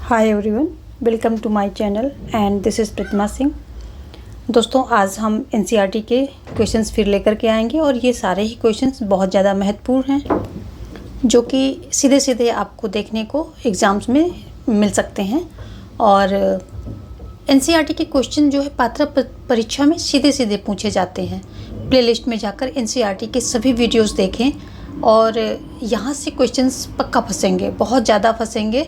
Hi everyone, welcome to my channel and this is Pratima Singh. दोस्तों, आज हम एनसीईआरटी के क्वेश्चंस फिर लेकर के आएंगे और ये सारे ही क्वेश्चंस बहुत ज़्यादा महत्वपूर्ण हैं जो कि सीधे सीधे आपको देखने को एग्ज़ाम्स में मिल सकते हैं। और एनसीईआरटी के क्वेश्चन जो है पात्रता परीक्षा में सीधे सीधे पूछे जाते हैं। प्लेलिस्ट में जाकर एनसीईआरटी के सभी वीडियोज़ देखें और यहाँ से क्वेश्चंस पक्का फंसेंगे, बहुत ज़्यादा फंसेंगे।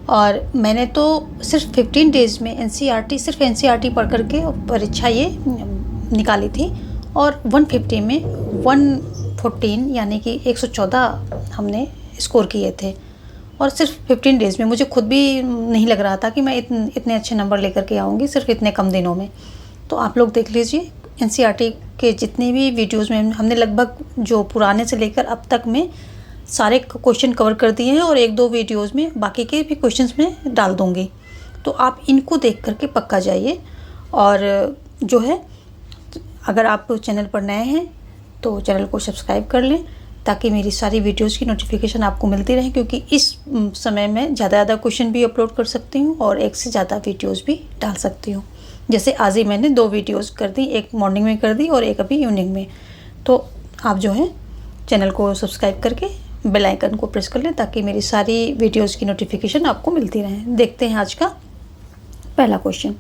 और मैंने तो सिर्फ 15 डेज़ में सिर्फ एनसीईआरटी पढ़ करके परीक्षा ये निकाली थी और 150 में 114 यानी कि 114 हमने स्कोर किए थे। और सिर्फ 15 डेज़ में मुझे खुद भी नहीं लग रहा था कि मैं इतने अच्छे नंबर लेकर के आऊँगी सिर्फ इतने कम दिनों में। तो आप लोग देख लीजिए, एनसीईआरटी के जितने भी वीडियोज़ में हमने लगभग जो पुराने से लेकर अब तक में सारे क्वेश्चन कवर कर दिए हैं और एक दो वीडियोस में बाकी के भी क्वेश्चंस में डाल दूंगी। तो आप इनको देख करके पक्का जाइए। और जो है, अगर आप चैनल पर नए हैं तो चैनल को सब्सक्राइब कर लें ताकि मेरी सारी वीडियोस की नोटिफिकेशन आपको मिलती रहे, क्योंकि इस समय में ज़्यादा क्वेश्चन भी अपलोड कर सकती हूँ और एक से ज़्यादा वीडियोज़ भी डाल सकती हूँ। जैसे आज ही मैंने 2 वीडियोज़ कर दी, एक मॉर्निंग में कर दी और एक अभी इवनिंग में। तो आप जो है चैनल को सब्सक्राइब करके बेल आइकन को प्रेस कर लें ताकि मेरी सारी वीडियोस की नोटिफिकेशन आपको मिलती रहे। देखते हैं आज का पहला क्वेश्चन।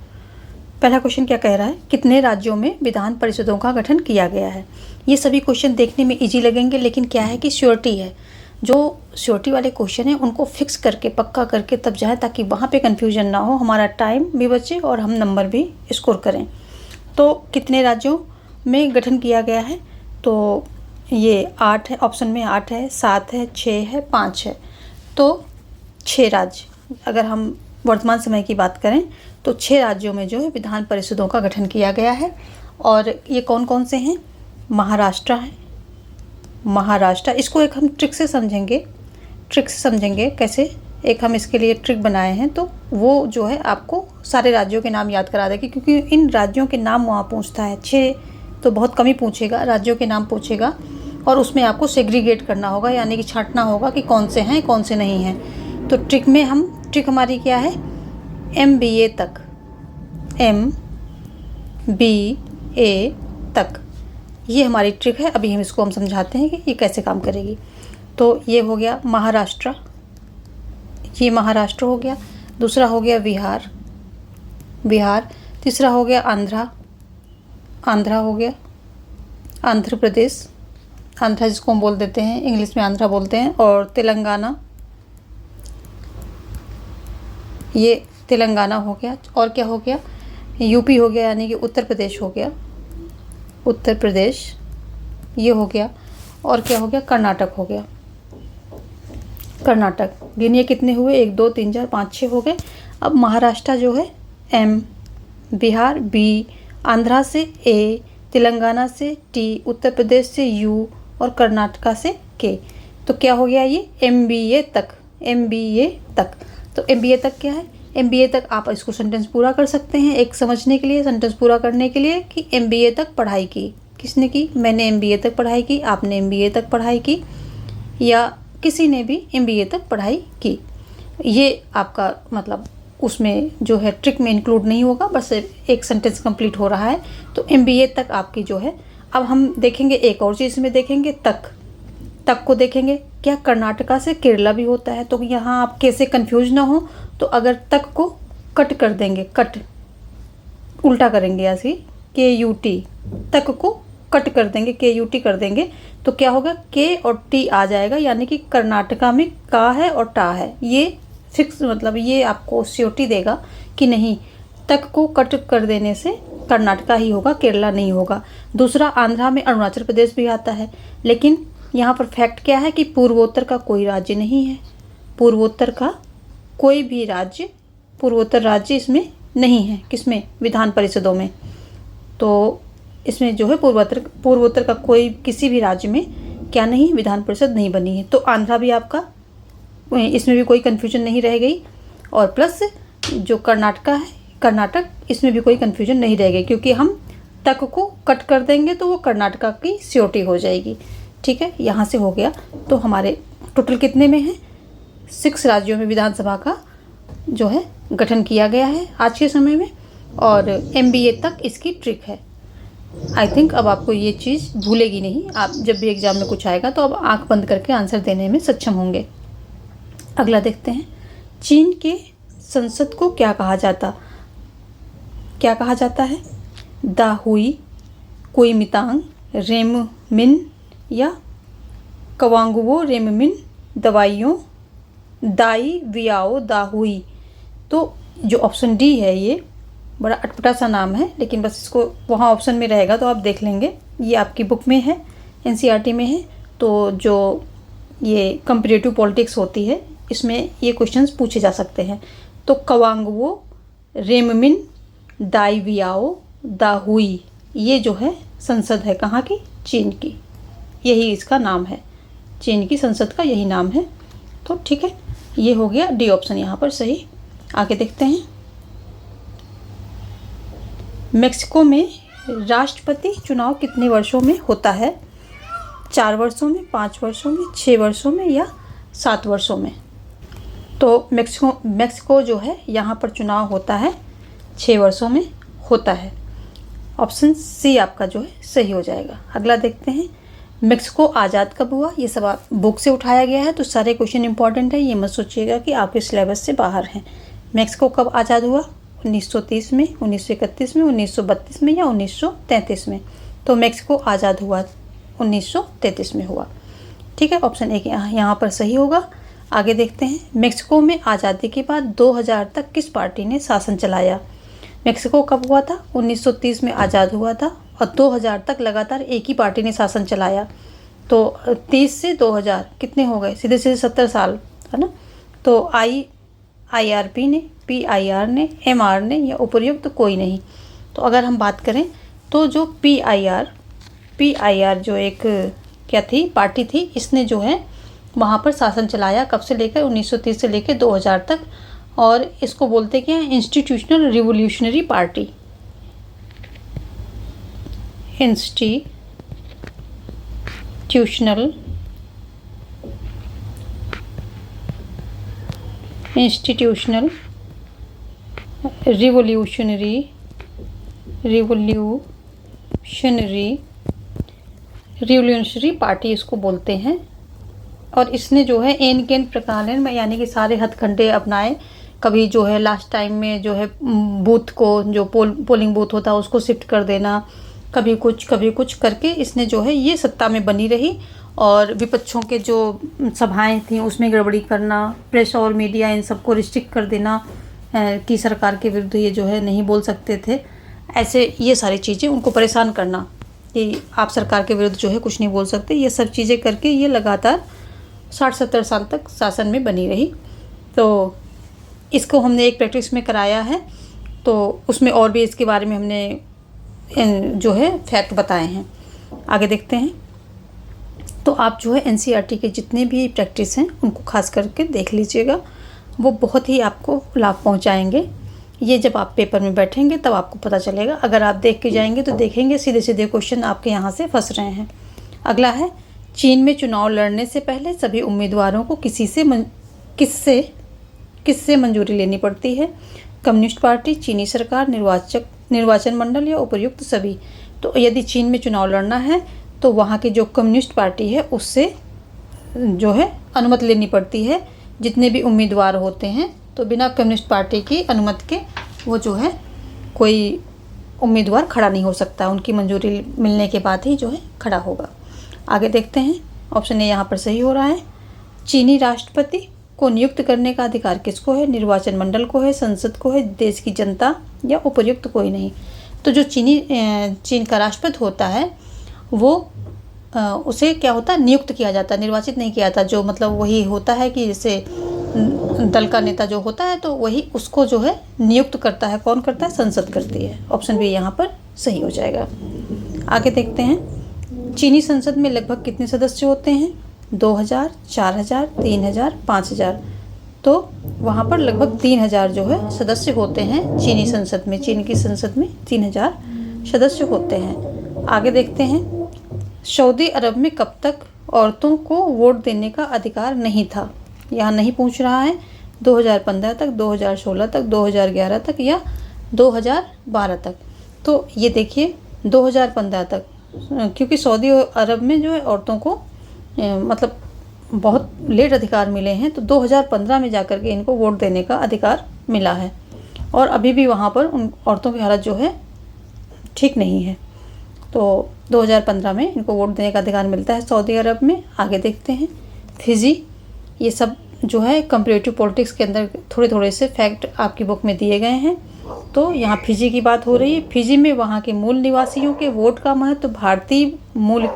पहला क्वेश्चन क्या कह रहा है, कितने राज्यों में विधान परिषदों का गठन किया गया है। ये सभी क्वेश्चन देखने में इजी लगेंगे, लेकिन क्या है कि श्योरिटी है। जो श्योरिटी वाले क्वेश्चन हैं उनको फिक्स करके पक्का करके तब जाए ताकि वहाँ पे कन्फ्यूजन ना हो, हमारा टाइम भी बचे और हम नंबर भी स्कोर करें। तो कितने राज्यों में गठन किया गया है, तो ये 8 है, ऑप्शन में 8 है, 7 है, 6 है, 5 है। तो 6 राज्य, अगर हम वर्तमान समय की बात करें तो 6 राज्यों में जो है विधान परिषदों का गठन किया गया है। और ये कौन कौन से हैं, महाराष्ट्र है, महाराष्ट्र। इसको एक हम ट्रिक से समझेंगे कैसे, एक हम इसके लिए ट्रिक बनाए हैं। तो वो जो है आपको सारे राज्यों के नाम याद करा देगी, क्योंकि इन राज्यों के नाम वहाँ पूछता है। 6 तो बहुत कम ही पूछेगा, राज्यों के नाम पूछेगा और उसमें आपको सेग्रीगेट करना होगा, यानी कि छांटना होगा कि कौन से हैं कौन से नहीं हैं। तो ट्रिक हमारी क्या है, MBA तक, MBA तक, ये हमारी ट्रिक है। अभी हम समझाते हैं कि ये कैसे काम करेगी। तो ये हो गया महाराष्ट्र, ये महाराष्ट्र हो गया। दूसरा हो गया बिहार। तीसरा हो गया आंध्रा हो गया, आंध्र प्रदेश, आंध्रा जिसको हम बोल देते हैं, इंग्लिश में आंध्रा बोलते हैं। और तेलंगाना, ये तेलंगाना हो गया। और क्या हो गया, यूपी हो गया, यानी कि उत्तर प्रदेश हो गया, उत्तर प्रदेश ये हो गया। और क्या हो गया, कर्नाटक हो गया, कर्नाटक। गिनिए कितने हुए, 1 2 3 4 5 6 हो गए। अब महाराष्ट्र जो है M, बिहार B, आंध्रा से A, तेलंगाना से T, उत्तर प्रदेश से U और कर्नाटका से K। तो क्या हो गया, ये MBA तक। तो MBA तक क्या है, MBA तक आप इसको सेंटेंस पूरा कर सकते हैं। एक समझने के लिए, सेंटेंस पूरा करने के लिए कि MBA तक पढ़ाई की, किसने की, मैंने MBA तक पढ़ाई की, आपने MBA तक पढ़ाई की, या किसी ने भी MBA तक पढ़ाई की। ये आपका मतलब उसमें जो है ट्रिक में इंक्लूड नहीं होगा, बस एक सेंटेंस कंप्लीट हो रहा है। तो MBA तक आपकी जो है। अब हम देखेंगे एक और चीज़ में देखेंगे, तक को देखेंगे। क्या कर्नाटका से केरला भी होता है, तो यहाँ आप कैसे कंफ्यूज ना हो, तो अगर तक को कट कर देंगे, उल्टा करेंगे ऐसे, KUT, तक को कट कर देंगे, KUT कर देंगे, तो क्या होगा, K और T आ जाएगा, यानी कि कर्नाटका में का है और टा है। ये फिक्स मतलब ये आपको श्योरिटी देगा कि नहीं, तक को कट कर देने से कर्नाटका ही होगा, केरला नहीं होगा। दूसरा, आंध्रा में अरुणाचल प्रदेश भी आता है, लेकिन यहाँ पर फैक्ट क्या है कि पूर्वोत्तर का कोई राज्य नहीं है, पूर्वोत्तर का कोई भी राज्य, पूर्वोत्तर राज्य इसमें नहीं है, किसमें, विधान परिषदों में। तो इसमें जो है पूर्वोत्तर का कोई किसी भी राज्य में क्या नहीं, विधान परिषद नहीं बनी है। तो आंध्रा भी आपका, इसमें भी कोई कन्फ्यूजन नहीं रह गई। और प्लस जो कर्नाटक, इसमें भी कोई कन्फ्यूजन नहीं रह गई, क्योंकि हम तक को कट कर देंगे तो वो कर्नाटका की श्योरिटी हो जाएगी। ठीक है, यहाँ से हो गया। तो हमारे टोटल कितने में है, 6 राज्यों में विधानसभा का जो है गठन किया गया है आज के समय में, और MBA तक इसकी ट्रिक है। आई थिंक अब आपको ये चीज़ भूलेगी नहीं। आप जब भी एग्ज़ाम में कुछ आएगा तो अब आंख बंद करके आंसर देने में सक्षम होंगे। अगला देखते हैं, चीन के संसद को क्या कहा जाता है? दाहुई, कुइमितांग, रेममिन या कवांगवो रेममिन, दवाइयों, दाई वियाओ दाहुई। तो जो ऑप्शन डी है ये बड़ा अटपटा सा नाम है, लेकिन बस इसको वहाँ ऑप्शन में रहेगा तो आप देख लेंगे। ये आपकी बुक में है, NCERT में है। तो जो ये कंपैरेटिव पॉलिटिक्स होती है इसमें ये क्वेश्चंस पूछे जा सकते हैं। तो कवांगवो रेममिन दाई वियाओ दाहुई, ये जो है संसद है कहाँ की? चीन की। यही इसका नाम है, चीन की संसद का यही नाम है। तो ठीक है, ये हो गया डी ऑप्शन यहाँ पर सही। आगे देखते हैं, मेक्सिको में राष्ट्रपति चुनाव कितने वर्षों में होता है? 4 वर्षों में, 5 वर्षों में, 6 वर्षों में या 7 वर्षों में? तो मेक्सिको जो है यहाँ पर चुनाव होता है 6 वर्षों में होता है। ऑप्शन सी आपका जो है सही हो जाएगा। अगला देखते हैं, मेक्सिको आज़ाद कब हुआ? ये सब आप बुक से उठाया गया है, तो सारे क्वेश्चन इंपॉर्टेंट है। ये मत सोचिएगा कि आपके सिलेबस से बाहर हैं। मेक्सिको कब आज़ाद हुआ? 1930 में, 1931 में, 1932 में या 1933 में? तो मेक्सिको आज़ाद हुआ 1933 में हुआ। ठीक है, ऑप्शन एक यहाँ पर सही होगा। आगे देखते हैं, मेक्सिको में आज़ादी के बाद 2000 तक किस पार्टी ने शासन चलाया? मेक्सिको कब हुआ था? 1930 में आज़ाद हुआ था और 2000 तक लगातार एक ही पार्टी ने शासन चलाया। तो 30 से 2000 कितने हो गए? सीधे सीधे 70 साल, है ना। तो IRP ने, PIR ने, MR ने या उपर्युक्त कोई नहीं। तो अगर हम बात करें तो जो PIR जो एक क्या थी, पार्टी थी, इसने जो है वहाँ पर शासन चलाया। कब से लेकर 1930 से लेकर 2000 तक। और इसको बोलते क्या है? Institutional revolutionary party. Institutional revolutionary party इसको बोलते हैं। और इसने जो है एन केन प्रकार में, यानी कि सारे हथकंडे अपनाए। कभी जो है लास्ट टाइम में जो है बूथ को, जो पोलिंग बूथ होता है उसको शिफ्ट कर देना, कभी कुछ करके इसने जो है ये सत्ता में बनी रही। और विपक्षों के जो सभाएं थी उसमें गड़बड़ी करना, प्रेस और मीडिया इन सबको रिस्ट्रिक्ट कर देना कि सरकार के विरुद्ध ये जो है नहीं बोल सकते थे। ऐसे ये सारी चीज़ें उनको परेशान करना कि आप सरकार के विरुद्ध जो है कुछ नहीं बोल सकते। ये सब चीज़ें करके ये लगातार 60-70 साल तक शासन में बनी रही। तो इसको हमने एक प्रैक्टिस में कराया है, तो उसमें और भी इसके बारे में हमने जो है फैक्ट बताए हैं। आगे देखते हैं, तो आप जो है NCERT के जितने भी प्रैक्टिस हैं उनको खास करके देख लीजिएगा, वो बहुत ही आपको लाभ पहुंचाएंगे। ये जब आप पेपर में बैठेंगे तब आपको पता चलेगा। अगर आप देख के जाएंगे तो देखेंगे सीधे सीधे क्वेश्चन आपके यहाँ से फंस रहे हैं। अगला है, चीन में चुनाव लड़ने से पहले सभी उम्मीदवारों को किससे मंजूरी लेनी पड़ती है? कम्युनिस्ट पार्टी, चीनी सरकार, निर्वाचन मंडल या उपर्युक्त सभी? तो यदि चीन में चुनाव लड़ना है तो वहाँ की जो कम्युनिस्ट पार्टी है उससे जो है अनुमति लेनी पड़ती है। जितने भी उम्मीदवार होते हैं तो बिना कम्युनिस्ट पार्टी की अनुमति के वो जो है कोई उम्मीदवार खड़ा नहीं हो सकता। उनकी मंजूरी मिलने के बाद ही जो है खड़ा होगा। आगे देखते हैं, ऑप्शन ए यहाँ पर सही हो रहा है। चीनी राष्ट्रपति को नियुक्त करने का अधिकार किसको है? निर्वाचन मंडल को है, संसद को है, देश की जनता या उपर्युक्त कोई नहीं? तो जो चीन का राष्ट्रपति होता है वो उसे क्या होता है? नियुक्त किया जाता है, निर्वाचित नहीं किया जाता। जो मतलब वही होता है कि जैसे दल का नेता जो होता है तो वही उसको जो है नियुक्त करता है। कौन करता है? संसद करती है। ऑप्शन बी यहाँ पर सही हो जाएगा। आगे देखते हैं, चीनी संसद में लगभग कितने सदस्य होते हैं? 2000, 4000, 3000, 5000? तो वहाँ पर लगभग 3000 जो है सदस्य होते हैं चीनी संसद में। चीन की संसद में 3000 सदस्य होते हैं। आगे देखते हैं, सऊदी अरब में कब तक औरतों को वोट देने का अधिकार नहीं था? यहाँ नहीं पूछ रहा है, 2015 तक, 2016 तक, 2011 तक या 2012 तक। तो ये देखिए 2015 तक, क्योंकि सऊदी अरब में जो है औरतों को मतलब बहुत लेट अधिकार मिले हैं, तो 2015 में जाकर के इनको वोट देने का अधिकार मिला है। और अभी भी वहाँ पर उन औरतों की हालत जो है ठीक नहीं है। तो 2015 में इनको वोट देने का अधिकार मिलता है सऊदी अरब में। आगे देखते हैं फिजी। ये सब जो है कंपैरेटिव पॉलिटिक्स के अंदर थोड़े थोड़े से फैक्ट आपकी बुक में दिए गए हैं। तो यहाँ फिजी की बात हो रही है। फिजी में वहाँ के मूल निवासियों के वोट का महत्व भारतीय मूल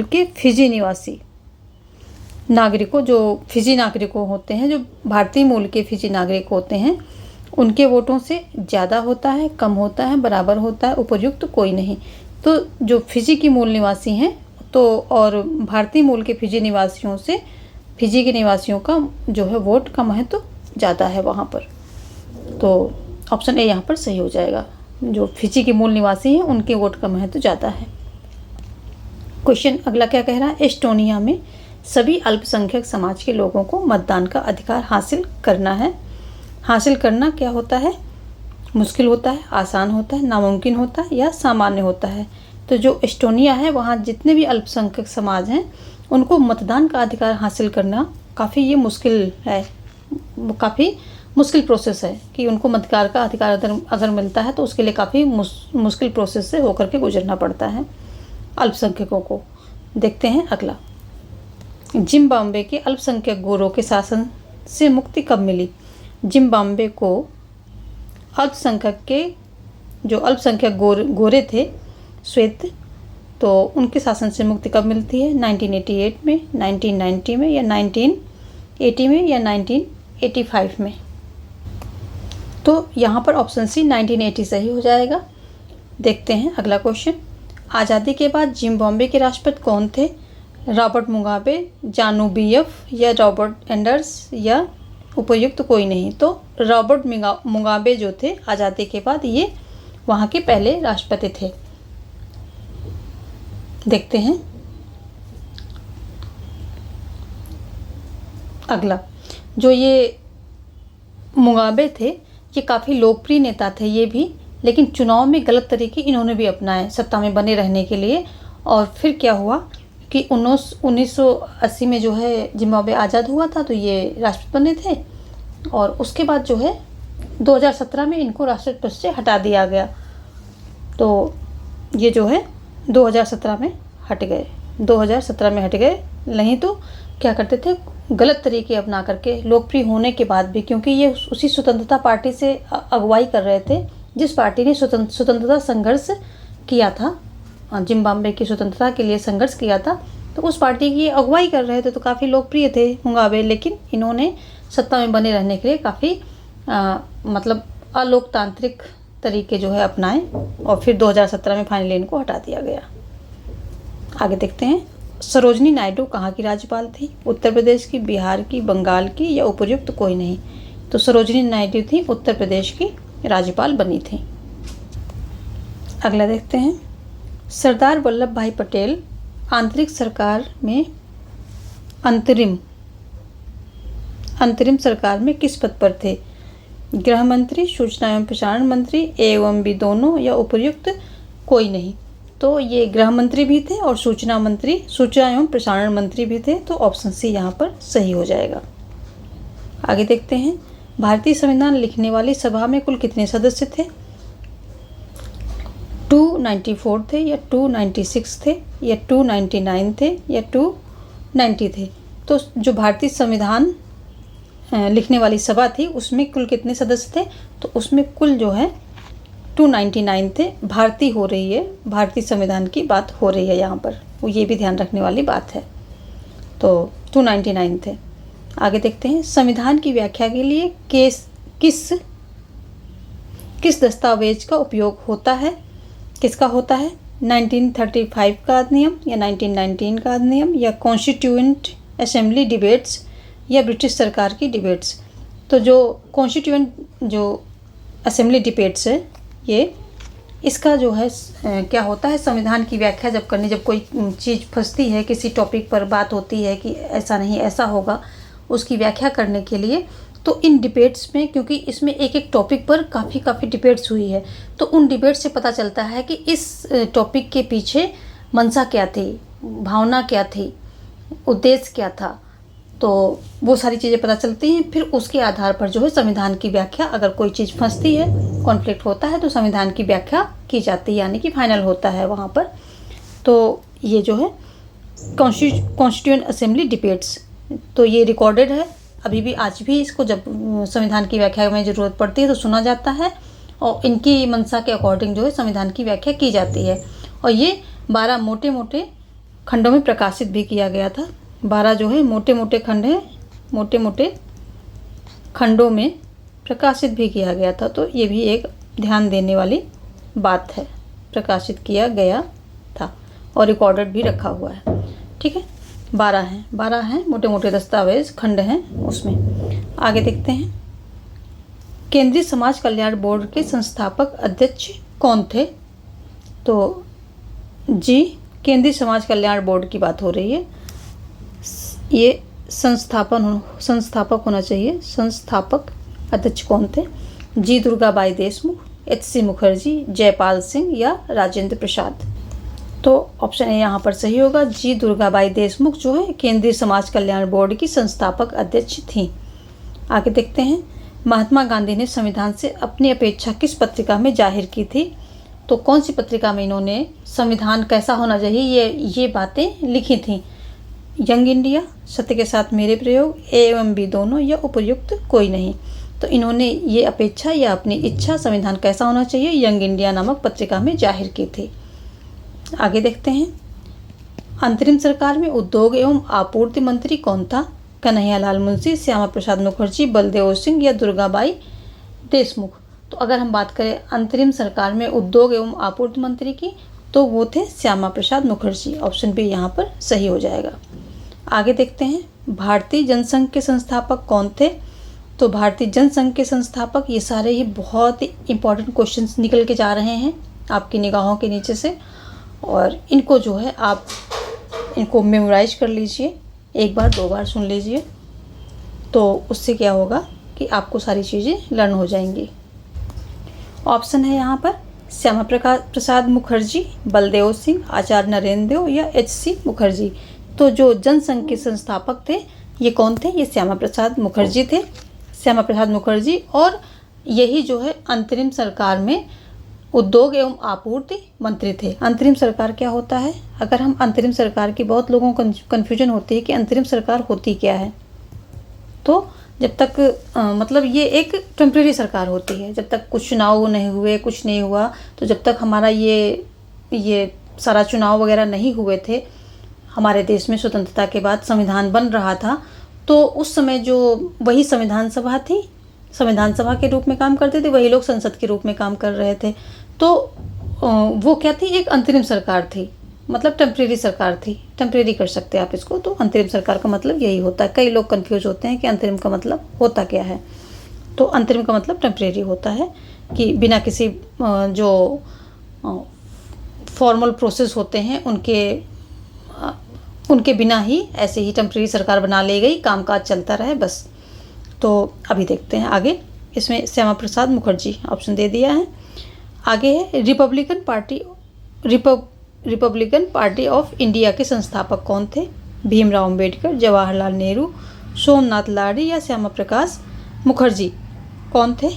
के फिजी निवासी नागरिकों, जो फिजी नागरिकों होते हैं, जो भारतीय मूल के फिजी नागरिक होते हैं, उनके वोटों से ज़्यादा होता है, कम होता है, बराबर होता है, उपयुक्त कोई नहीं। तो जो फिजी की मूल निवासी हैं तो और भारतीय मूल के फिजी निवासियों से फिजी के निवासियों का जो है वोट का महत्व ज़्यादा है वहाँ पर। तो ऑप्शन ए यहाँ पर सही हो जाएगा। जो फिजी के मूल निवासी हैं उनके वोट का महत्व ज़्यादा है। क्वेश्चन अगला क्या कह रहा है? एस्टोनिया में सभी अल्पसंख्यक समाज के लोगों को मतदान का अधिकार हासिल करना है। हासिल करना क्या होता है? मुश्किल होता है, आसान होता है, नामुमकिन होता है या सामान्य होता है? तो जो एस्टोनिया है वहाँ जितने भी अल्पसंख्यक समाज हैं उनको मतदान का अधिकार हासिल करना काफ़ी ये मुश्किल है, काफ़ी मुश्किल प्रोसेस है कि उनको मतदान का अधिकार अगर मिलता है तो उसके लिए काफ़ी मुश्किल प्रोसेस से होकर के गुजरना पड़ता है अल्पसंख्यकों को। देखते हैं अगला। जिम्बाब्वे के अल्पसंख्यक गोरों के शासन से मुक्ति कब मिली? जिम्बाब्वे को अल्पसंख्यक गोरे थे, श्वेत, तो उनके शासन से मुक्ति कब मिलती है? 1988 में, 1990 में या 1980 में या 1985 में? तो यहाँ पर ऑप्शन सी 1980 सही हो जाएगा। देखते हैं अगला क्वेश्चन। आज़ादी के बाद जिम्बाब्वे के राष्ट्रपति कौन थे? रॉबर्ट मुगाबे, जानू बीएफ या रॉबर्ट एंडर्स या उपयुक्त कोई नहीं? तो रॉबर्ट मुगाबे जो थे आज़ादी के बाद ये वहाँ के पहले राष्ट्रपति थे। देखते हैं अगला। जो ये मुगाबे थे ये काफ़ी लोकप्रिय नेता थे ये भी, लेकिन चुनाव में गलत तरीके इन्होंने भी अपनाए सत्ता में बने रहने के लिए। और फिर क्या हुआ कि 1980 में जो है जिम्बाब्वे आज़ाद हुआ था तो ये राष्ट्रपति बने थे, और उसके बाद जो है 2017 में इनको राष्ट्रपति पद से हटा दिया गया। तो ये जो है 2017 में हट गए, 2017 में हट गए। नहीं तो क्या करते थे, गलत तरीके अपना करके लोकप्रिय होने के बाद भी, क्योंकि ये उसी स्वतंत्रता पार्टी से अगुवाई कर रहे थे जिस पार्टी ने स्वतंत्रता संघर्ष किया था, जिम्बाब्वे की स्वतंत्रता के लिए संघर्ष किया था, तो उस पार्टी की अगुवाई कर रहे थे। तो काफ़ी लोकप्रिय थे मुगाबे, लेकिन इन्होंने सत्ता में बने रहने के लिए काफ़ी मतलब अलोकतांत्रिक तरीके जो है अपनाए, और फिर 2017 में फाइनली इनको हटा दिया गया। आगे देखते हैं। सरोजनी नायडू कहाँ की राज्यपाल थी? उत्तर प्रदेश की, बिहार की, बंगाल की या उपयुक्त कोई नहीं? तो सरोजनी नायडू थी उत्तर प्रदेश की राज्यपाल बनी थी। अगला देखते हैं। सरदार वल्लभ भाई पटेल आंतरिक सरकार में अंतरिम सरकार में किस पद पर थे? गृह मंत्री, सूचना एवं प्रसारण मंत्री, एवं भी दोनों या उपयुक्त कोई नहीं? तो ये गृह मंत्री भी थे और सूचना एवं प्रसारण मंत्री भी थे। तो ऑप्शन सी यहाँ पर सही हो जाएगा। आगे देखते हैं। भारतीय संविधान लिखने वाली सभा में कुल कितने सदस्य थे? 294 थे या 296 थे या 299 थे या 290 थे? तो जो भारतीय संविधान लिखने वाली सभा थी उसमें कुल कितने सदस्य थे? तो उसमें कुल जो है 299 थे। भारतीय हो रही है, भारतीय संविधान की बात हो रही है यहाँ पर, वो ये भी ध्यान रखने वाली बात है। तो 299 थे। आगे देखते हैं। संविधान की व्याख्या के लिए किस दस्तावेज का उपयोग होता है? किसका होता है? 1935 का अधिनियम या 1919 का अधिनियम या कॉन्स्टिट्यूएंट असेंबली डिबेट्स या ब्रिटिश सरकार की डिबेट्स? तो जो कॉन्स्टिट्यूएंट जो असेंबली डिबेट्स है ये इसका जो है क्या होता है, संविधान की व्याख्या जब करनी, जब कोई चीज़ फंसती है, किसी टॉपिक पर बात होती है कि ऐसा नहीं ऐसा होगा, उसकी व्याख्या करने के लिए, तो इन डिबेट्स में, क्योंकि इसमें एक एक टॉपिक पर काफ़ी डिबेट्स हुई है, तो उन डिबेट से पता चलता है कि इस टॉपिक के पीछे मंशा क्या थी, भावना क्या थी, उद्देश्य क्या था, तो वो सारी चीज़ें पता चलती हैं। फिर उसके आधार पर जो है संविधान की व्याख्या, अगर कोई चीज़ फंसती है, कॉन्फ्लिक्ट होता है, तो संविधान की व्याख्या की जाती है, यानी कि फाइनल होता है वहाँ पर। तो ये जो है कॉन्स्टिट्यूएंट असेंबली डिबेट्स, तो ये रिकॉर्डेड है अभी भी, आज भी इसको जब संविधान की व्याख्या में ज़रूरत पड़ती है तो सुना जाता है, और इनकी मंशा के अकॉर्डिंग जो है संविधान की व्याख्या की जाती है। और ये 12 मोटे मोटे खंडों में प्रकाशित भी किया गया था। 12 जो है मोटे मोटे खंड हैं, मोटे मोटे खंडों में प्रकाशित भी किया गया था। तो ये भी एक ध्यान देने वाली बात है, प्रकाशित किया गया था और रिकॉर्डेड भी रखा हुआ है। ठीक है, 12 हैं मोटे मोटे दस्तावेज, खंड हैं उसमें। आगे देखते हैं, केंद्रीय समाज कल्याण बोर्ड के संस्थापक अध्यक्ष कौन थे? तो जी, केंद्रीय समाज कल्याण बोर्ड की बात हो रही है। ये संस्थापक होना चाहिए। संस्थापक अध्यक्ष कौन थे? जी दुर्गाबाई देशमुख, एच.सी. मुखर्जी, जयपाल सिंह या राजेंद्र प्रसाद। तो ऑप्शन ए यहाँ पर सही होगा। जी दुर्गाबाई देशमुख जो है केंद्रीय समाज कल्याण बोर्ड की संस्थापक अध्यक्ष थी। आगे देखते हैं, महात्मा गांधी ने संविधान से अपनी अपेक्षा किस पत्रिका में जाहिर की थी? तो कौन सी पत्रिका में इन्होंने संविधान कैसा होना चाहिए ये बातें लिखी थी? यंग इंडिया, सत्य के साथ मेरे प्रयोग, ए एवं बी दोनों, या उपयुक्त कोई नहीं। तो इन्होंने ये अपेक्षा या अपनी इच्छा संविधान कैसा होना चाहिए यंग इंडिया नामक पत्रिका में जाहिर की थी। आगे देखते हैं, अंतरिम सरकार में उद्योग एवं आपूर्ति मंत्री कौन था? कन्हैयालाल मुंशी, श्यामा प्रसाद मुखर्जी, बलदेव सिंह या दुर्गाबाई देशमुख। तो अगर हम बात करें अंतरिम सरकार में उद्योग एवं आपूर्ति मंत्री की, तो वो थे श्यामा प्रसाद मुखर्जी। ऑप्शन बी यहाँ पर सही हो जाएगा। आगे देखते हैं, भारतीय जनसंघ के संस्थापक कौन थे? तो भारतीय जनसंघ के संस्थापक, ये सारे ही बहुत ही इंपॉर्टेंट क्वेश्चंस निकल के जा रहे हैं आपकी निगाहों के नीचे से, और इनको जो है आप इनको मेमोराइज कर लीजिए, एक बार 2 बार सुन लीजिए, तो उससे क्या होगा कि आपको सारी चीज़ें लर्न हो जाएंगी। ऑप्शन है यहाँ पर श्यामा प्रसाद मुखर्जी, बलदेव सिंह, आचार्य नरेंद्र देव या एच.सी. मुखर्जी। तो जो जनसंघ के संस्थापक थे ये कौन थे? ये श्यामा प्रसाद मुखर्जी थे, श्यामा प्रसाद मुखर्जी। और यही जो है अंतरिम सरकार में उद्योग एवं आपूर्ति मंत्री थे। अंतरिम सरकार क्या होता है? अगर हम अंतरिम सरकार की, बहुत लोगों को कन्फ्यूजन होती है कि अंतरिम सरकार होती क्या है। तो जब तक मतलब ये एक टेम्प्रेरी सरकार होती है, जब तक कुछ चुनाव नहीं हुए, कुछ नहीं हुआ, तो जब तक हमारा ये सारा चुनाव वगैरह नहीं हुए थे हमारे देश में, स्वतंत्रता के बाद संविधान बन रहा था, तो उस समय जो वही संविधान सभा थी, संविधान सभा के रूप में काम करते थे, वही लोग संसद के रूप में काम कर रहे थे। तो वो क्या थी? एक अंतरिम सरकार थी, मतलब टेम्प्रेरी सरकार थी। टेम्प्रेरी कर सकते हैं आप इसको। तो अंतरिम सरकार का मतलब यही होता है। कई लोग कंफ्यूज होते हैं कि अंतरिम का मतलब होता क्या है। तो अंतरिम का मतलब टेम्प्रेरी होता है कि बिना किसी जो फॉर्मल प्रोसेस होते हैं उनके बिना ही ऐसे ही टेम्प्रेरी सरकार बना ली गई, कामकाज चलता रहे बस। तो अभी देखते हैं आगे, इसमें श्यामा प्रसाद मुखर्जी ऑप्शन दे दिया है। आगे है रिपब्लिकन पार्टी ऑफ इंडिया के संस्थापक कौन थे? भीमराव अंबेडकर, जवाहरलाल नेहरू, सोमनाथ लाहिड़ी या श्यामा प्रसाद मुखर्जी। कौन थे?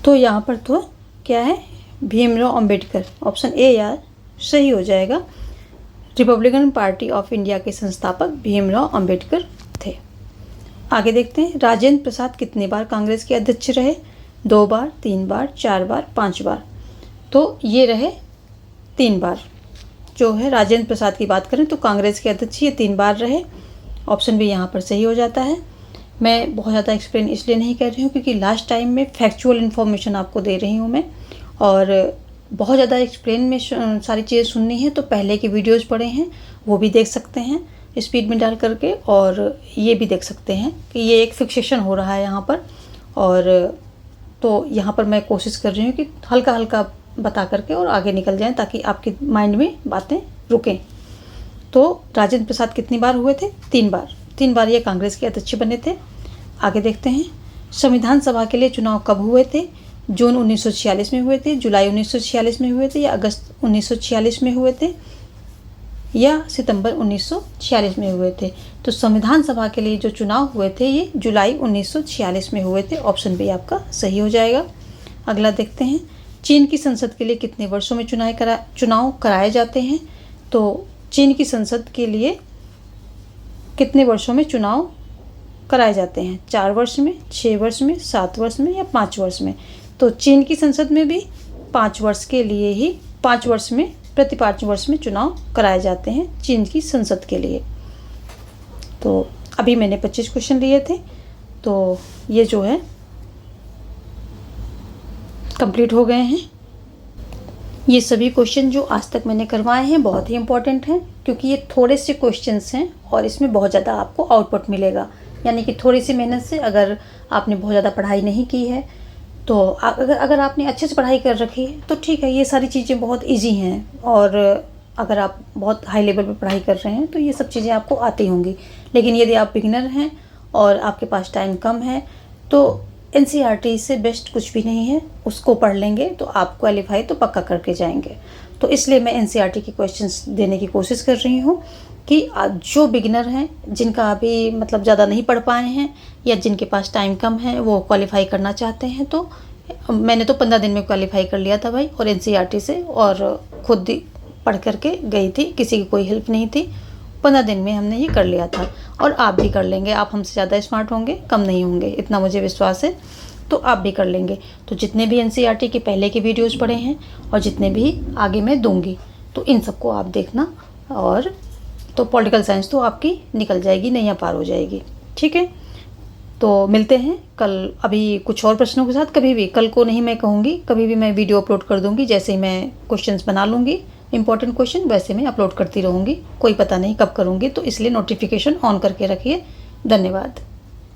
तो यहाँ पर तो क्या है? भीमराव अंबेडकर। ऑप्शन ए यार सही हो जाएगा। रिपब्लिकन पार्टी ऑफ इंडिया के संस्थापक भीमराव अंबेडकर थे। आगे देखते हैं, राजेंद्र प्रसाद कितने बार कांग्रेस के अध्यक्ष रहे? 2 बार, 3 बार, 4 बार, 5 बार। तो ये रहे 3 बार। जो है राजेंद्र प्रसाद की बात करें तो कांग्रेस के अध्यक्ष ये 3 बार रहे। ऑप्शन भी यहाँ पर सही हो जाता है। मैं बहुत ज़्यादा एक्सप्लेन इसलिए नहीं कर रही हूँ क्योंकि लास्ट टाइम में फैक्चुअल इन्फॉर्मेशन आपको दे रही हूँ मैं, और बहुत ज़्यादा एक्सप्लेन में सारी चीज़ें सुननी है तो पहले के वीडियोज़ पड़े हैं वो भी देख सकते हैं स्पीड में डाल करके, और ये भी देख सकते हैं कि ये एक फिक्सेशन हो रहा है यहाँ पर। और तो यहाँ पर मैं कोशिश कर रही हूँ कि हल्का हल्का बता करके और आगे निकल जाएं, ताकि आपके माइंड में बातें रुकें। तो राजेंद्र प्रसाद कितनी बार हुए थे? 3 बार। 3 बार ये कांग्रेस के अध्यक्ष बने थे। आगे देखते हैं, संविधान सभा के लिए चुनाव कब हुए थे? जून 1946 में हुए थे, जुलाई 1946 में हुए थे, या अगस्त 1946 में हुए थे, या सितंबर 1946 में हुए थे? तो संविधान सभा के लिए जो चुनाव हुए थे ये जुलाई 1946 में हुए थे। ऑप्शन बी आपका सही हो जाएगा। अगला देखते हैं, चीन की संसद के लिए कितने वर्षों में चुनाव कराए जाते हैं? तो चीन की संसद के लिए कितने वर्षों में चुनाव कराए जाते हैं? 4 वर्ष में, 6 वर्ष में, 7 वर्ष में, या 5 वर्ष में? तो चीन की संसद में भी 5 वर्ष के लिए ही 5 वर्ष में, प्रति 5 वर्ष में चुनाव कराए जाते हैं चीन की संसद के लिए। तो अभी मैंने 25 क्वेश्चन लिए थे, तो ये जो है कंप्लीट हो गए हैं। ये सभी क्वेश्चन जो आज तक मैंने करवाए हैं बहुत ही इम्पोर्टेंट हैं, क्योंकि ये थोड़े से क्वेश्चंस हैं और इसमें बहुत ज़्यादा आपको आउटपुट मिलेगा। यानी कि थोड़ी सी मेहनत से, अगर आपने बहुत ज़्यादा पढ़ाई नहीं की है तो अगर आपने अच्छे से पढ़ाई कर रखी है तो ठीक है, ये सारी चीज़ें बहुत ईजी हैं। और अगर आप बहुत हाई लेवल पर पढ़ाई कर रहे हैं तो ये सब चीज़ें आपको आती होंगी। लेकिन यदि आप बिगिनर हैं और आपके पास टाइम कम है तो NCERT से बेस्ट कुछ भी नहीं है। उसको पढ़ लेंगे तो आप क्वालिफाई तो पक्का करके जाएंगे। तो इसलिए मैं NCERT के क्वेश्चंस देने की कोशिश कर रही हूँ कि जो बिगिनर हैं, जिनका अभी मतलब ज़्यादा नहीं पढ़ पाए हैं या जिनके पास टाइम कम है, वो क्वालिफाई करना चाहते हैं। तो मैंने तो 15 दिन में क्वालिफाई कर लिया था भाई, और NCERT से, और खुद ही पढ़ करके गई थी, किसी की कोई हेल्प नहीं थी। 15 दिन में हमने ये कर लिया था, और आप भी कर लेंगे। आप हमसे ज़्यादा स्मार्ट होंगे, कम नहीं होंगे, इतना मुझे विश्वास है। तो आप भी कर लेंगे। तो जितने भी NCERT के पहले के वीडियोस पढ़े हैं और जितने भी आगे मैं दूंगी, तो इन सबको आप देखना। और तो पॉलिटिकल साइंस तो आपकी निकल जाएगी, नैया पार हो जाएगी। ठीक है, तो मिलते हैं कल अभी कुछ और प्रश्नों के साथ। कभी भी, कल को नहीं मैं कहूँगी, कभी भी मैं वीडियो अपलोड कर दूँगी। जैसे ही मैं क्वेश्चंस बना लूँगी, इंपॉर्टेंट क्वेश्चन, वैसे मैं अपलोड करती रहूँगी। कोई पता नहीं कब करूँगी, तो इसलिए नोटिफिकेशन ऑन करके रखिए। धन्यवाद।